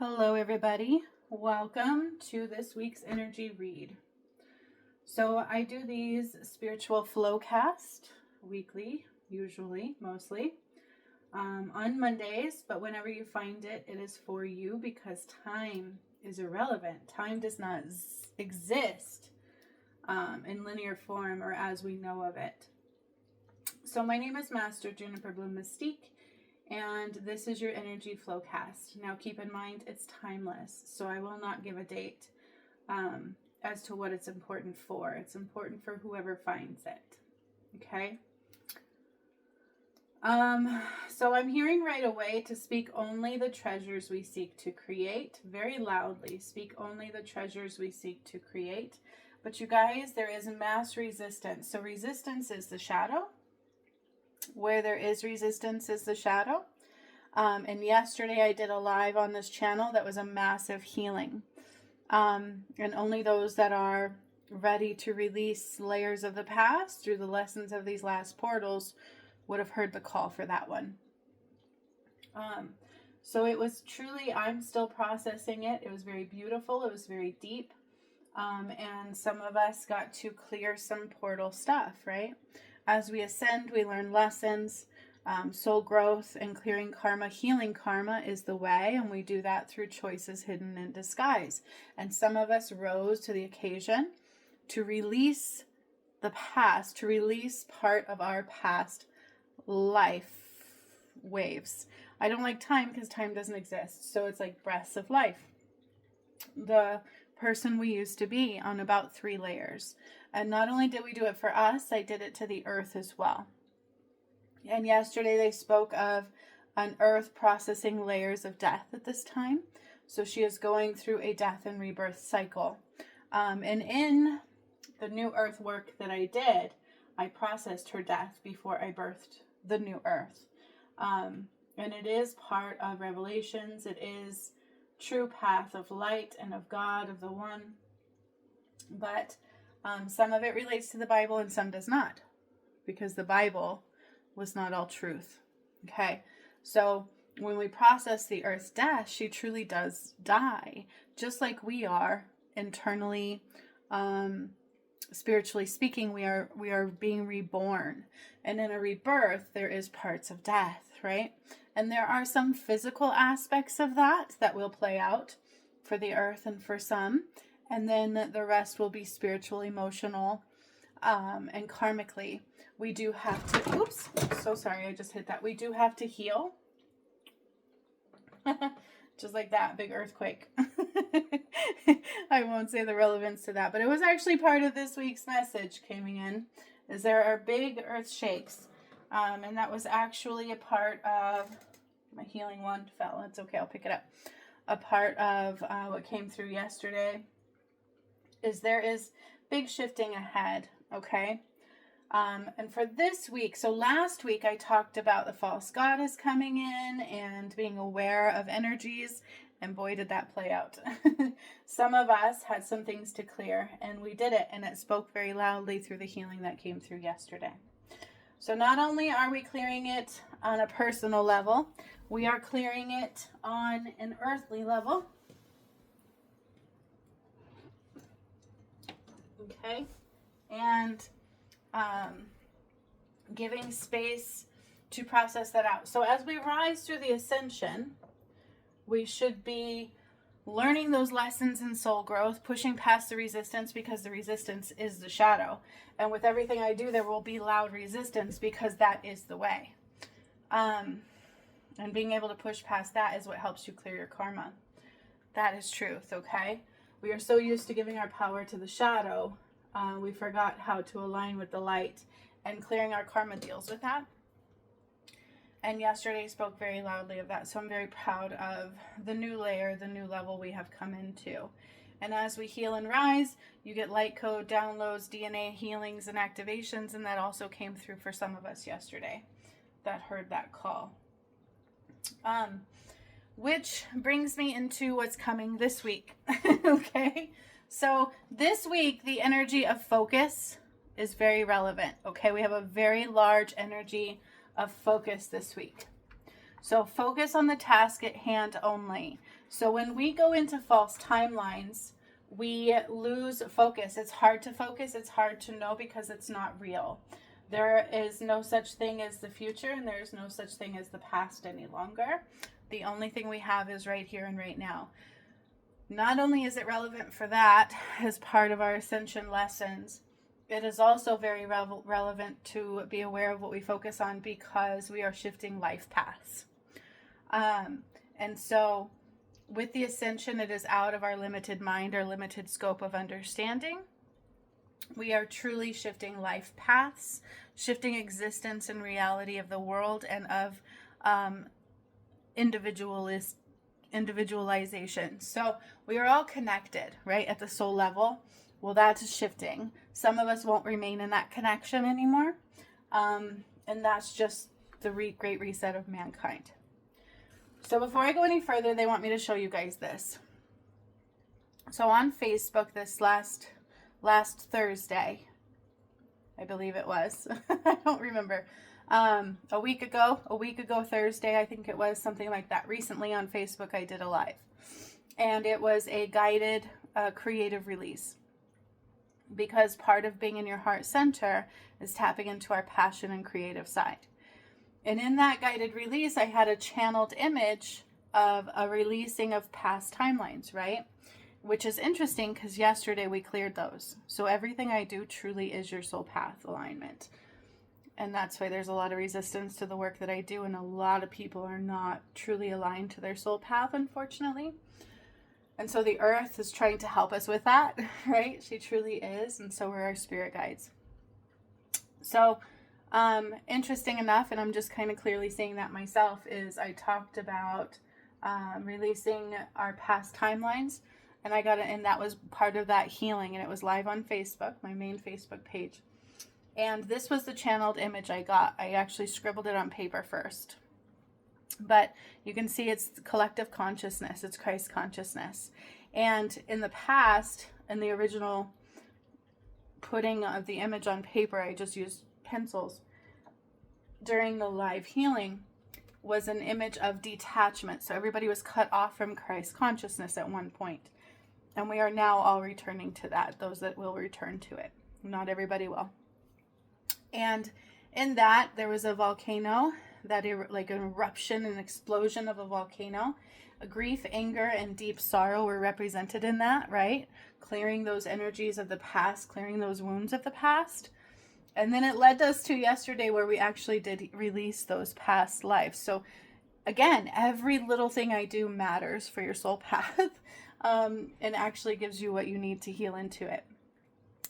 Hello everybody, welcome to this week's energy read. So I do these spiritual flowcast weekly, usually, mostly, on Mondays, but whenever you find it, it is for you because time is irrelevant. Time does not exist in linear form or as we know of it. So my name is Master Juniper Bloom Mystique, and this is your energy flowcast. Now keep in mind it's timeless, so I will not give a date as to what it's important for. It's important for whoever finds it. Okay? So I'm hearing right away to speak only the treasures we seek to create. Very loudly, speak only the treasures we seek to create. But you guys, there is mass resistance. So resistance is the shadow. Where there is resistance is the shadow. And yesterday I did a live on this channel that was a massive healing. And only those that are ready to release layers of the past through the lessons of these last portals would have heard the call for that one. So it was truly, I'm still processing it. It was very beautiful. It was very deep. And some of us got to clear some portal stuff, right? As we ascend, we learn lessons, soul growth, and clearing karma. Healing karma is the way, and we do that through choices hidden in disguise. And some of us rose to the occasion to release the past, to release part of our past life waves. I don't like time because time doesn't exist, so it's like breaths of life. The person we used to be on about 3 layers. And not only did we do it for us, I did it to the earth as well. And yesterday they spoke of an earth processing layers of death at this time. So she is going through a death and rebirth cycle. And in the new earth work that I did, I processed her death before I birthed the new earth. And it is part of Revelations. It is true path of light and of God, of the one. But some of it relates to the Bible and some does not, because the Bible was not all truth. Okay, so when we process the earth's death, she truly does die, just like we are internally, spiritually speaking. We are being reborn, and in a rebirth there is parts of death, right? And there are some physical aspects of that will play out for the earth and for some. And then the rest will be spiritual, emotional, and karmically. We do have to, oops, so sorry, I just hit that. We do have to heal. Just like that, big earthquake. I won't say the relevance to that, but it was actually part of this week's message coming in, is there are big earth shakes. And that was actually a part of, my healing wand fell, it's okay, I'll pick it up. A part of what came through yesterday. Is there is big shifting ahead, okay? And for this week, so last week I talked about the false goddess coming in and being aware of energies, and boy did that play out. Some of us had some things to clear, and we did it, and it spoke very loudly through the healing that came through yesterday. So not only are we clearing it on a personal level, we are clearing it on an earthly level. Okay, and giving space to process that out. So as we rise through the ascension, we should be learning those lessons in soul growth, pushing past the resistance, because the resistance is the shadow. And with everything I do, there will be loud resistance because that is the way. And being able to push past that is what helps you clear your karma. That is truth, okay? We are so used to giving our power to the shadow, we forgot how to align with the light, and clearing our karma deals with that. And yesterday spoke very loudly of that, so I'm very proud of the new layer, the new level we have come into. And as we heal and rise, you get light code, downloads, DNA healings, and activations, and that also came through for some of us yesterday that heard that call. Which brings me into what's coming this week. Okay, so this week the energy of focus is very relevant. Okay, we have a very large energy of focus this week. So focus on the task at hand only. So when we go into false timelines, we lose focus. It's hard to focus. It's hard to know because it's not real. There is no such thing as the future, and there is no such thing as the past any longer. The only thing we have is right here and right now. Not only is it relevant for that as part of our ascension lessons, it is also very relevant to be aware of what we focus on because we are shifting life paths. And so with the ascension, it is out of our limited mind, our limited scope of understanding. We are truly shifting life paths, shifting existence and reality of the world and of individualization. So we are all connected, right, at the soul level. Well, that's shifting. Some of us won't remain in that connection anymore. And that's just the great reset of mankind. So before I go any further, they want me to show you guys this. So on Facebook this last Thursday, I believe it was, I don't remember, a week ago Thursday, I think it was, something like that. Recently on Facebook, I did a live, and it was a guided creative release, because part of being in your heart center is tapping into our passion and creative side. And in that guided release, I had a channeled image of a releasing of past timelines, right? Which is interesting because yesterday we cleared those. So everything I do truly is your soul path alignment. And that's why there's a lot of resistance to the work that I do. And a lot of people are not truly aligned to their soul path, unfortunately. And so the earth is trying to help us with that, right? She truly is. And so are our spirit guides. So interesting enough, and I'm just kind of clearly saying that myself, is I talked about releasing our past timelines. And I got it, and that was part of that healing, and it was live on Facebook, my main Facebook page. And this was the channeled image I got. I actually scribbled it on paper first. But you can see it's collective consciousness. It's Christ consciousness. And in the past, in the original putting of the image on paper, I just used pencils. During the live healing was an image of detachment. So everybody was cut off from Christ consciousness at one point. And we are now all returning to that, those that will return to it. Not everybody will. And in that, there was a volcano, like an eruption, an explosion of a volcano. A grief, anger, and deep sorrow were represented in that, right? Clearing those energies of the past, clearing those wounds of the past. And then it led us to yesterday where we actually did release those past lives. So again, every little thing I do matters for your soul path. And actually gives you what you need to heal into it.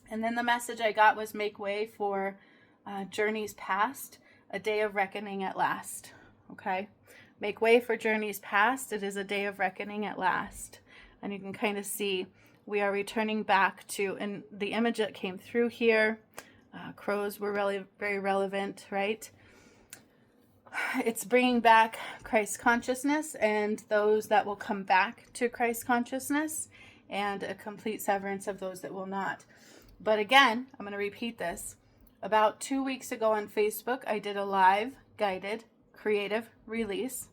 And then the message I got was make way for journeys past, a day of reckoning at last. Okay? Make way for journeys past. It is a day of reckoning at last. And you can kind of see we are returning back to, and the image that came through here, crows were really very relevant, right? It's bringing back Christ consciousness and those that will come back to Christ consciousness, and a complete severance of those that will not. But again, I'm going to repeat this. About 2 weeks ago on Facebook, I did a live guided creative release.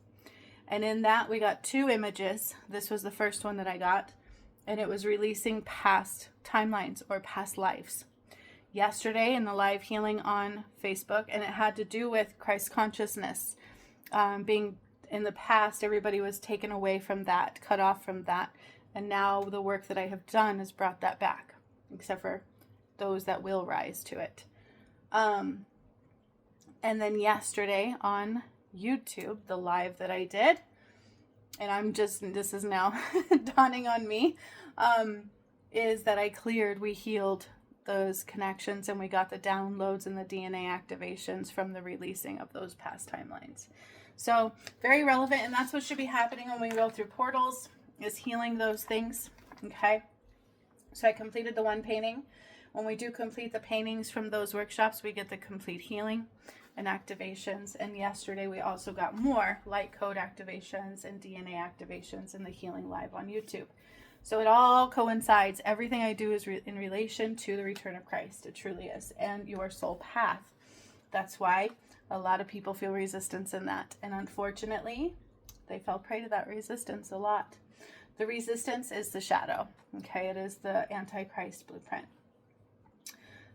And in that, we got 2 images. This was the first one that I got. And it was releasing past timelines or past lives. Yesterday in the live healing on Facebook, and it had to do with Christ consciousness. Being in the past, everybody was taken away from that, cut off from that. And now the work that I have done has brought that back, except for those that will rise to it. And then yesterday on YouTube, the live that I did, and this is now dawning on me, is that we healed those connections, and we got the downloads and the DNA activations from the releasing of those past timelines. So very relevant, and that's what should be happening when we go through portals, is healing those things. Okay, so I completed the one painting. When we do complete the paintings from those workshops, we get the complete healing and activations. And yesterday we also got more light code activations and DNA activations in the healing live on YouTube. So it all coincides. Everything I do is in relation to the return of Christ. It truly is. And your soul path. That's why A lot of people feel resistance in that. And unfortunately, they fell prey to that resistance a lot. The resistance is the shadow. Okay, it is the Antichrist blueprint.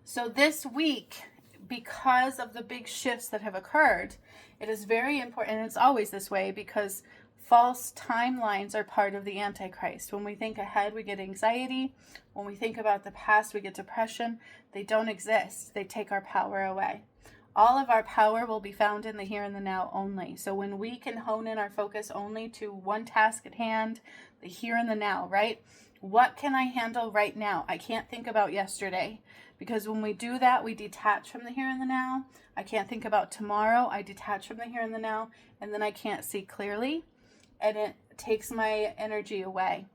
So this week, because of the big shifts that have occurred, it is very important, and it's always this way, because false timelines are part of the Antichrist. When we think ahead, we get anxiety. When we think about the past, we get depression. They don't exist. They take our power away. All of our power will be found in the here and the now only. So when we can hone in our focus only to one task at hand, the here and the now, right? What can I handle right now? I can't think about yesterday, because when we do that, we detach from the here and the now. I can't think about tomorrow. I detach from the here and the now, and then I can't see clearly, and it takes my energy away.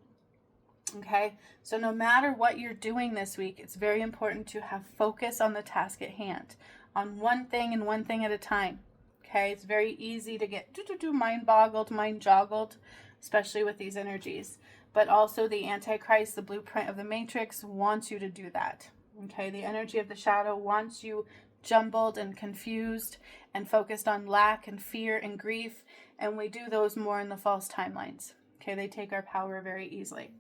Okay, so no matter what you're doing this week, it's very important to have focus on the task at hand, on one thing and one thing at a time. Okay, it's very easy to get mind boggled, mind joggled, especially with these energies. But also the Antichrist, the blueprint of the Matrix, wants you to do that. Okay, the energy of the shadow wants you jumbled and confused and focused on lack and fear and grief. And we do those more in the false timelines. Okay, they take our power very easily.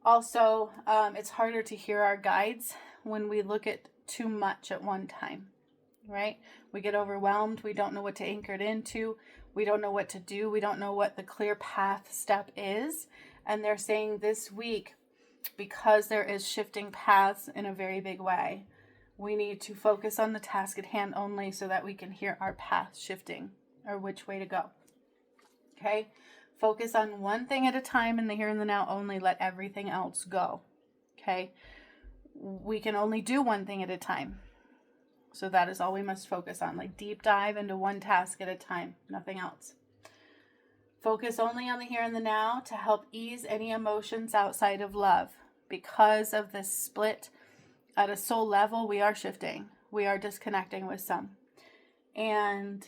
Also, it's harder to hear our guides when we look at too much at one time, right? We get overwhelmed. We don't know what to anchor it into. We don't know what to do. We don't know what the clear path step is. And they're saying this week, because there is shifting paths in a very big way, we need to focus on the task at hand only so that we can hear our path shifting or which way to go. Okay? Focus on one thing at a time in the here and the now only. Let everything else go. Okay? We can only do one thing at a time. So that is all we must focus on. Like deep dive into one task at a time. Nothing else. Focus only on the here and the now to help ease any emotions outside of love. Because of this split at a soul level, we are shifting. We are disconnecting with some. And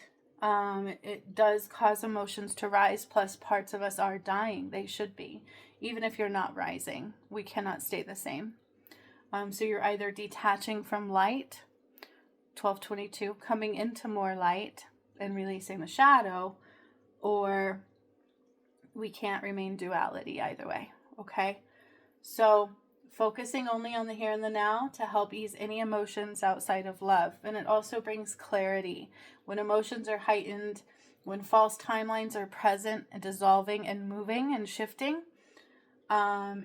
it does cause emotions to rise, plus parts of us are dying. They should be. Even if you're not rising, we cannot stay the same. So you're either detaching from light, 1222, coming into more light and releasing the shadow, or we can't remain duality either way. Okay? So focusing only on the here and the now to help ease any emotions outside of love. And it also brings clarity. When emotions are heightened, when false timelines are present and dissolving and moving and shifting,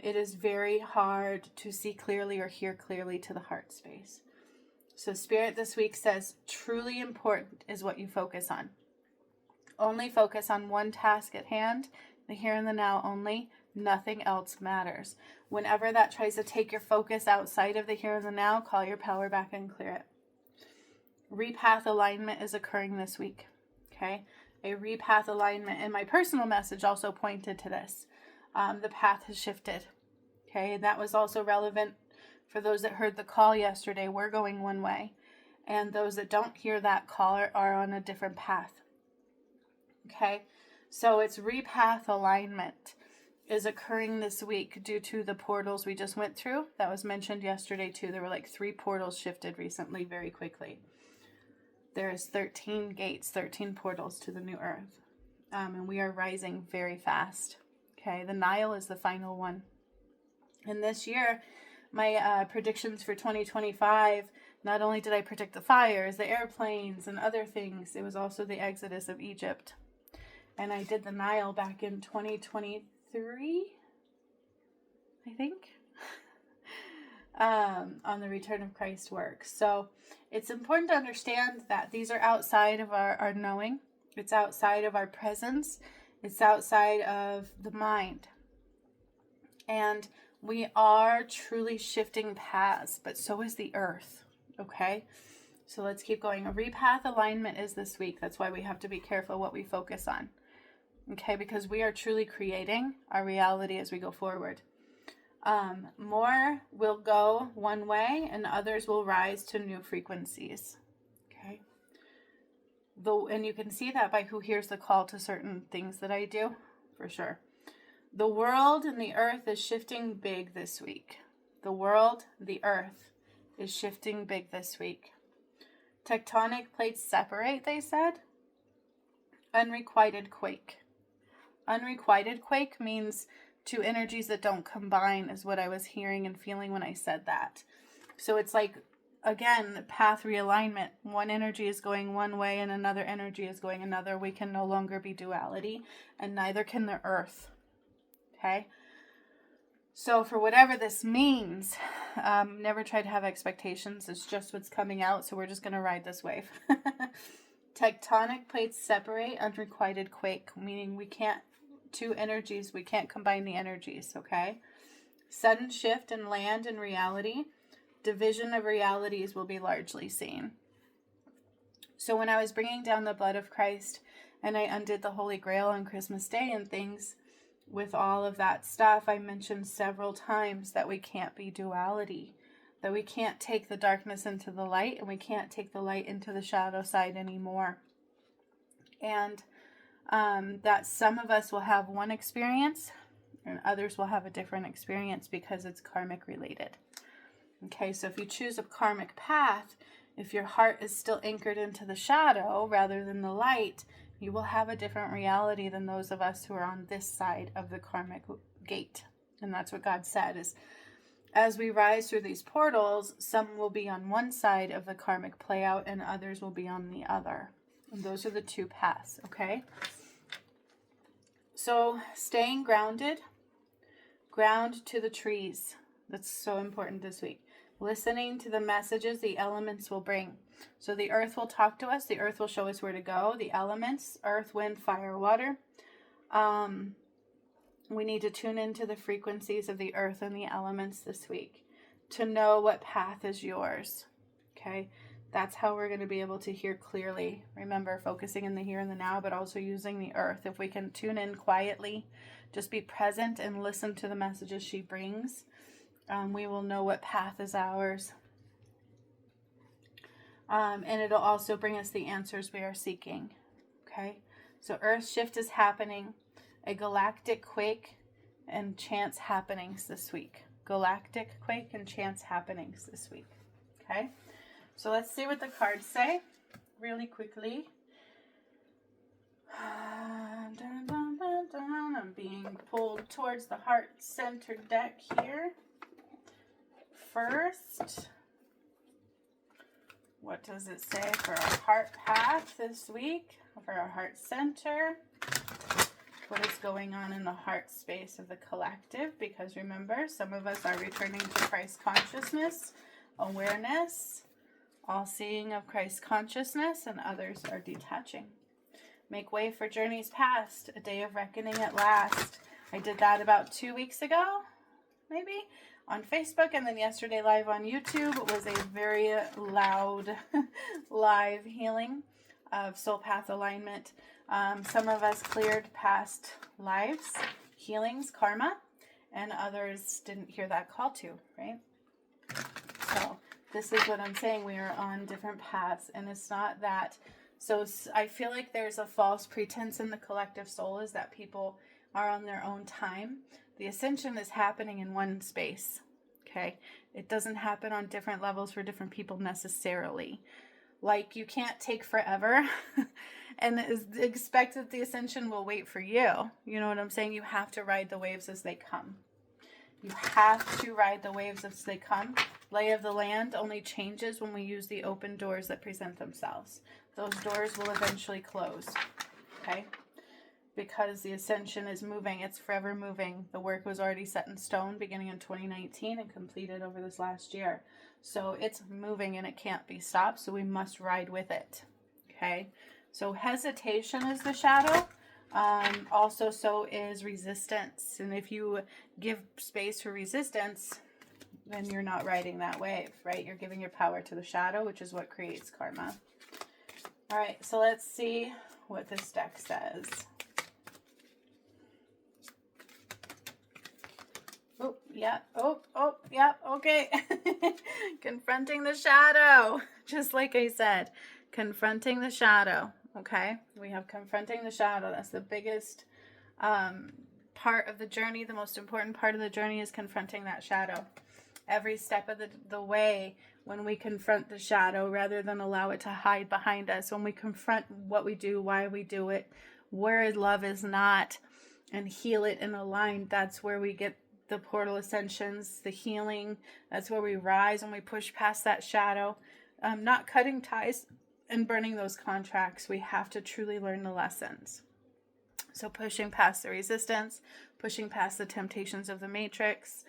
it is very hard to see clearly or hear clearly to the heart space. So Spirit this week says, truly important is what you focus on. Only focus on one task at hand, the here and the now only. Nothing else matters. Whenever that tries to take your focus outside of the here and the now, call your power back and clear it. Repath alignment is occurring this week. Okay? A repath alignment. And my personal message also pointed to this. The path has shifted. Okay? And that was also relevant for those that heard the call yesterday. We're going one way. And those that don't hear that call are on a different path. Okay? So it's repath alignment is occurring this week due to the portals we just went through. That was mentioned yesterday too. There were like 3 portals shifted recently very quickly. There's 13 gates, 13 portals to the new earth. And we are rising very fast. Okay, the Nile is the final one. And this year, my predictions for 2025, not only did I predict the fires, the airplanes, and other things, it was also the exodus of Egypt. And I did the Nile back in 2023, I think, on the Return of Christ work. So it's important to understand that these are outside of our knowing. It's outside of our presence. It's outside of the mind. And we are truly shifting paths, but so is the earth. Okay? So let's keep going. A repath alignment is this week. That's why we have to be careful what we focus on. Okay, because we are truly creating our reality as we go forward. More will go one way and others will rise to new frequencies. Okay. And you can see that by who hears the call to certain things that I do, for sure. The world and the earth is shifting big this week. The world, the earth is shifting big this week. Tectonic plates separate, they said. Unrequited quake. Unrequited quake means two energies that don't combine, is what I was hearing and feeling when I said that. So it's like, again, path realignment. One energy is going one way and another energy is going another. We can no longer be duality, and neither can the earth. Okay? So for whatever this means, never try to have expectations. It's just what's coming out, so we're just going to ride this wave. Tectonic plates separate, unrequited quake, meaning we can't, two energies, we can't combine the energies, okay? Sudden shift in land and reality. Division of realities will be largely seen. So when I was bringing down the blood of Christ and I undid the Holy Grail on Christmas Day and things, with all of that stuff, I mentioned several times that we can't be duality, that we can't take the darkness into the light and we can't take the light into the shadow side anymore. And that some of us will have one experience and others will have a different experience because it's karmic related. Okay, so if you choose a karmic path, if your heart is still anchored into the shadow rather than the light, you will have a different reality than those of us who are on this side of the karmic gate. And that's what God said, is as we rise through these portals, some will be on one side of the karmic play out and others will be on the other. And those are the two paths, okay? So staying grounded, ground to the trees. That's so important this week. Listening to the messages the elements will bring. So the earth will talk to us. The earth will show us where to go. The elements, earth, wind, fire, water. We need to tune into the frequencies of the earth and the elements this week to know what path is yours. Okay? That's how we're going to be able to hear clearly. Remember, focusing in the here and the now, but also using the earth. If we can tune in quietly, just be present and listen to the messages she brings, we will know what path is ours. And it'll also bring us the answers we are seeking. Okay? So earth shift is happening. A galactic quake and chance happenings this week. Galactic quake and chance happenings this week. Okay? So let's see what the cards say really quickly. I'm being pulled towards the heart center deck here. First, what does it say for our heart path this week? For our heart center? What is going on in the heart space of the collective? Because remember, some of us are returning to Christ consciousness, awareness, all-seeing of Christ consciousness, and others are detaching. Make way for journeys past, a day of reckoning at last. I did that about 2 weeks ago, maybe, on Facebook, and then yesterday live on YouTube. It was a very loud live healing of soul path alignment. Some of us cleared past lives, healings, karma, and others didn't hear that call to, right? So this is what I'm saying. We are on different paths, and it's not that. So I feel like there's a false pretense in the collective soul is that people are on their own time. The ascension is happening in one space, okay? It doesn't happen on different levels for different people necessarily. Like, you can't take forever and expect that the ascension will wait for you. You know what I'm saying? You have to ride the waves as they come. You have to ride the waves as they come. Lay of the land only changes when we use the open doors that present themselves. Those doors will eventually close, okay? Because the ascension is moving. It's forever moving. The work was already set in stone beginning in 2019 and completed over this last year. So it's moving and it can't be stopped, so we must ride with it, okay? So hesitation is the shadow. Also, so is resistance. And if you give space for resistance, then you're not riding that wave, right? You're giving your power to the shadow, which is what creates karma. All right, so let's see what this deck says. Oh, yeah. Oh, yeah. Okay. Confronting the shadow. Just like I said, confronting the shadow. Okay. We have confronting the shadow. That's the biggest part of the journey. The most important part of the journey is confronting that shadow. every step of the way, when we confront the shadow rather than allow it to hide behind us, when we confront what we do, why we do it, where love is not, and heal it and align, that's where we get the portal ascensions, the healing. That's where we rise and we push past that shadow. Not cutting ties and burning those contracts. We have to truly learn the lessons. So pushing past the resistance, pushing past the temptations of the matrix,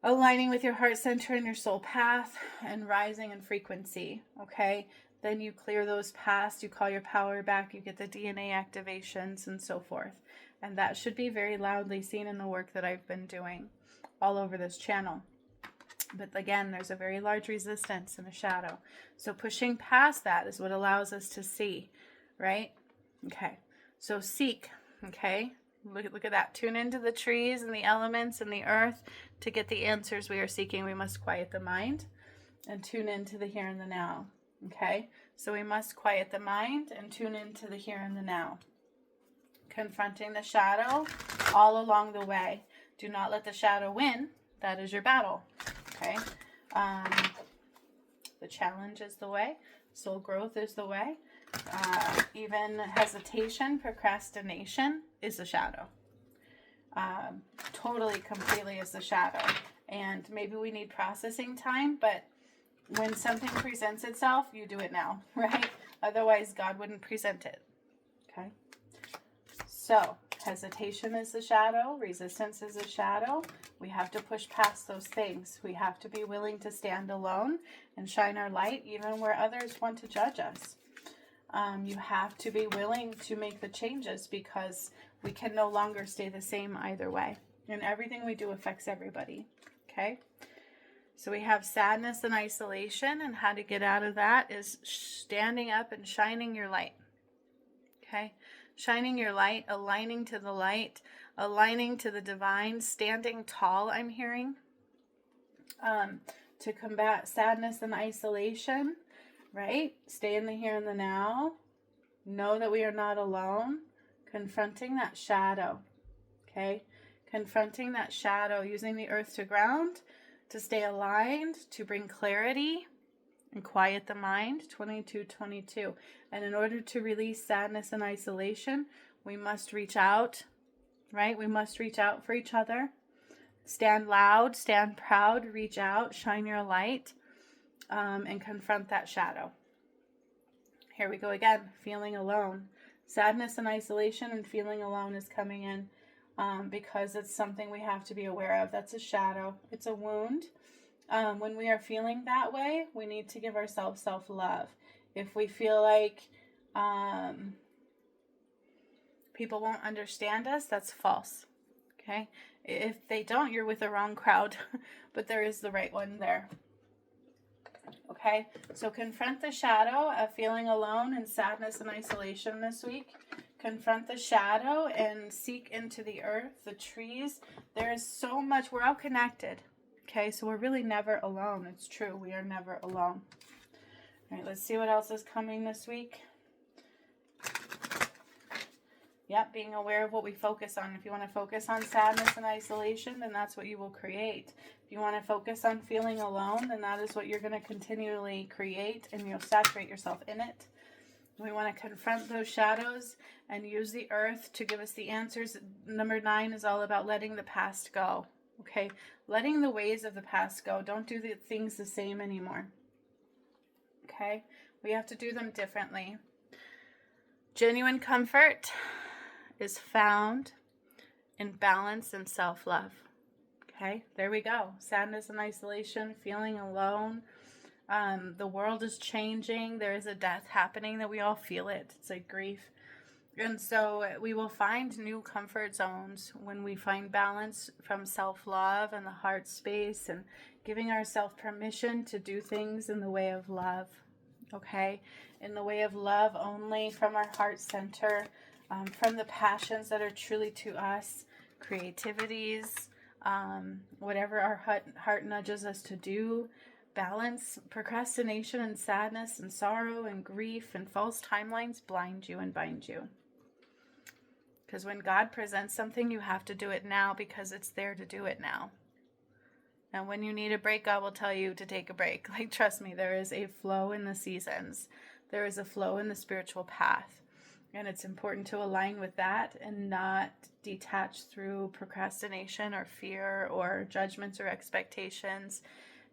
aligning with your heart center and your soul path, and rising in frequency. Okay, then you clear those past, you call your power back, you get the DNA activations and so forth. And that should be very loudly seen in the work that I've been doing all over this channel. But again, there's a very large resistance in the shadow. So pushing past that is what allows us to see, right? Okay, so seek, okay? Look at that. Tune into the trees and the elements and the earth to get the answers we are seeking. We must quiet the mind and tune into the here and the now, okay? So we must quiet the mind and tune into the here and the now. Confronting the shadow all along the way. Do not let the shadow win. That is your battle. Okay. The challenge is the way. Soul growth is the way. Even hesitation, procrastination is the shadow. Totally, completely is the shadow. And maybe we need processing time, but when something presents itself, you do it now, right? Otherwise, God wouldn't present it. Okay. So, hesitation is the shadow. Resistance is a shadow. We have to push past those things. We have to be willing to stand alone and shine our light even where others want to judge us. You have to be willing to make the changes because we can no longer stay the same either way. And everything we do affects everybody. Okay? So we have sadness and isolation, and how to get out of that is standing up and shining your light. Okay? Shining your light, aligning to the light, aligning to the divine, standing tall, I'm hearing, to combat sadness and isolation, right? Stay in the here and the now. Know that we are not alone. Confronting that shadow, okay? Confronting that shadow, using the earth to ground, to stay aligned, to bring clarity, and quiet the mind. 22:22. And in order to release sadness and isolation, we must reach out, right? We must reach out for each other. Stand loud, stand proud, reach out, shine your light, and confront that shadow. Here we go again, feeling alone. Sadness and isolation and feeling alone is coming in because it's something we have to be aware of. That's a shadow. It's a wound. When we are feeling that way, we need to give ourselves self-love. If we feel like people won't understand us, that's false. Okay? If they don't, you're with the wrong crowd, but there is the right one there. Okay? So confront the shadow of feeling alone and sadness and isolation this week. Confront the shadow and seek into the earth, the trees. There is so much. We're all connected. Okay, so we're really never alone. It's true. We are never alone. All right, let's see what else is coming this week. Yep, being aware of what we focus on. If you want to focus on sadness and isolation, then that's what you will create. If you want to focus on feeling alone, then that is what you're going to continually create, and you'll saturate yourself in it. We want to confront those shadows and use the earth to give us the answers. Number 9 is all about letting the past go. Okay, letting the ways of the past go. Don't do the things the same anymore. Okay, we have to do them differently. Genuine comfort is found in balance and self-love. Okay, there we go. Sadness and isolation, feeling alone. The world is changing. There is a death happening that we all feel it. It's like grief. And so we will find new comfort zones when we find balance from self-love and the heart space and giving ourselves permission to do things in the way of love. Okay? In the way of love only, from our heart center, from the passions that are truly to us, creativities, whatever our heart nudges us to do. Balance, procrastination and sadness and sorrow and grief and false timelines blind you and bind you. Because when God presents something, you have to do it now because it's there to do it now. And when you need a break, God will tell you to take a break. Like, trust me, there is a flow in the seasons. There is a flow in the spiritual path. And it's important to align with that and not detach through procrastination or fear or judgments or expectations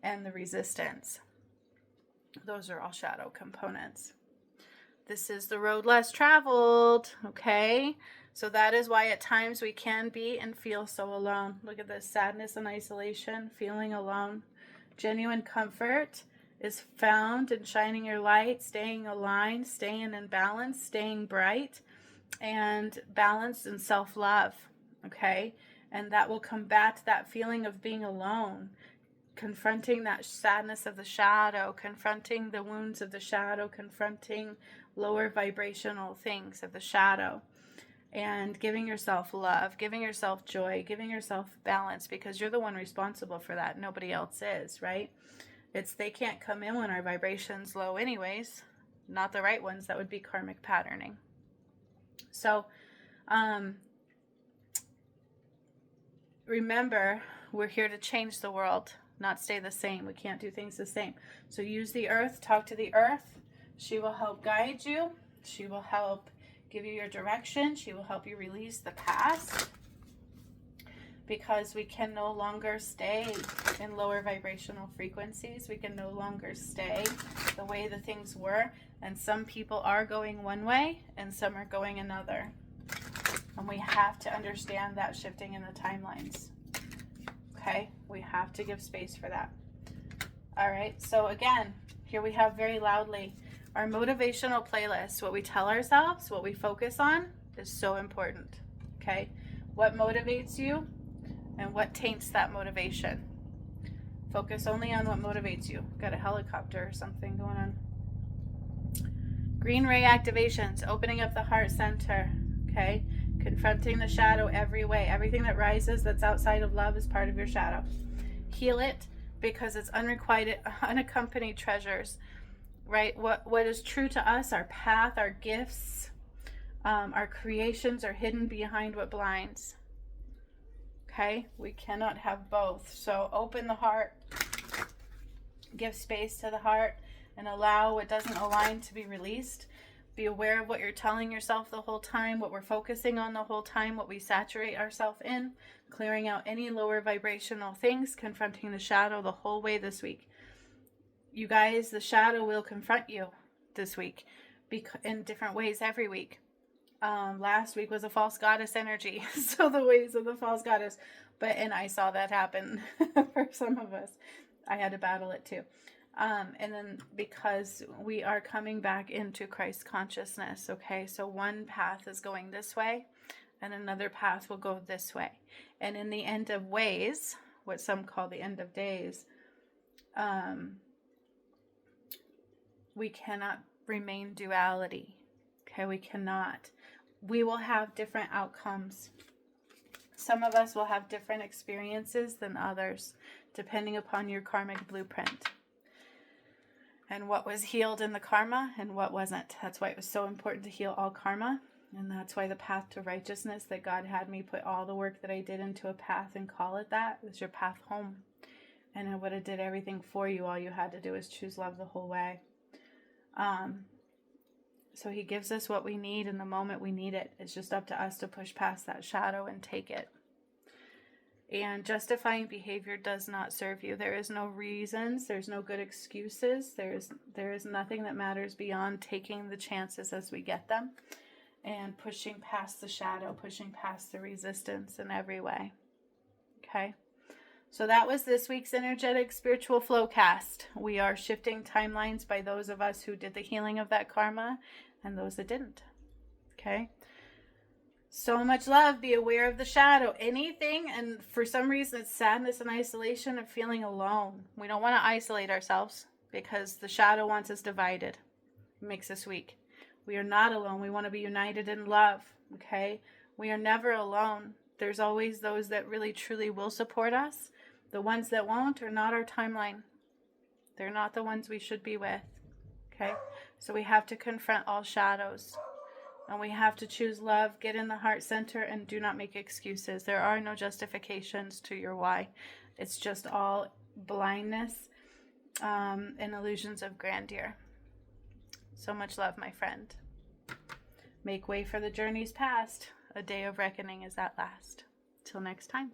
and the resistance. Those are all shadow components. This is the road less traveled, okay? So that is why at times we can be and feel so alone. Look at this, sadness and isolation, feeling alone. Genuine comfort is found in shining your light, staying aligned, staying in balance, staying bright, and balanced and self-love, okay? And that will combat that feeling of being alone, confronting that sadness of the shadow, confronting the wounds of the shadow, confronting lower vibrational things of the shadow. And giving yourself love, giving yourself joy, giving yourself balance, because you're the one responsible for that. Nobody else is, right? They can't come in when our vibration's low anyways. Not the right ones. That would be karmic patterning. So, remember, we're here to change the world, not stay the same. We can't do things the same. So use the earth, talk to the earth. She will help guide you. She will help give you your direction. She will help you release the past, because we can no longer stay in lower vibrational frequencies. We can no longer stay the way the things were. And some people are going one way and some are going another. And we have to understand that shifting in the timelines. Okay? We have to give space for that. All right. So again, here we have very loudly our motivational playlist. What we tell ourselves, what we focus on is so important. Okay? What motivates you and what taints that motivation. Focus only on what motivates you. Got a helicopter or something going on. Green ray activations, opening up the heart center. Okay? Confronting the shadow every way. Everything that rises that's outside of love is part of your shadow. Heal it, because it's unrequited, unaccompanied treasures. Right? What is true to us, our path, our gifts, our creations are hidden behind what blinds. Okay? We cannot have both. So open the heart, give space to the heart, and allow what doesn't align to be released. Be aware of what you're telling yourself the whole time, what we're focusing on the whole time, what we saturate ourselves in, clearing out any lower vibrational things, confronting the shadow the whole way this week. You guys, the shadow will confront you this week in different ways every week. Last week was a false goddess energy. So the ways of the false goddess. And I saw that happen for some of us. I had to battle it too. And then because we are coming back into Christ consciousness, okay? So one path is going this way and another path will go this way. And in the end of ways, what some call the end of days, we cannot remain duality. Okay, we cannot. We will have different outcomes. Some of us will have different experiences than others, depending upon your karmic blueprint. And what was healed in the karma and what wasn't. That's why it was so important to heal all karma. And that's why the path to righteousness that God had me put all the work that I did into a path and call it that was your path home. And I would have did everything for you. All you had to do is choose love the whole way. So he gives us what we need in the moment we need it. It's just up to us to push past that shadow and take it. And justifying behavior does not serve you. There is no reasons. There's no good excuses. There is nothing that matters beyond taking the chances as we get them and pushing past the shadow, pushing past the resistance in every way. Okay? So that was this week's energetic spiritual flowcast. We are shifting timelines by those of us who did the healing of that karma and those that didn't. Okay? So much love. Be aware of the shadow. Anything, and for some reason it's sadness and isolation and feeling alone. We don't want to isolate ourselves because the shadow wants us divided. It makes us weak. We are not alone. We want to be united in love. Okay? We are never alone. There's always those that really truly will support us. The ones that won't are not our timeline. They're not the ones we should be with. Okay? So we have to confront all shadows. And we have to choose love, get in the heart center, and do not make excuses. There are no justifications to your why. It's just all blindness and illusions of grandeur. So much love, my friend. Make way for the journey's past. A day of reckoning is at last. Till next time.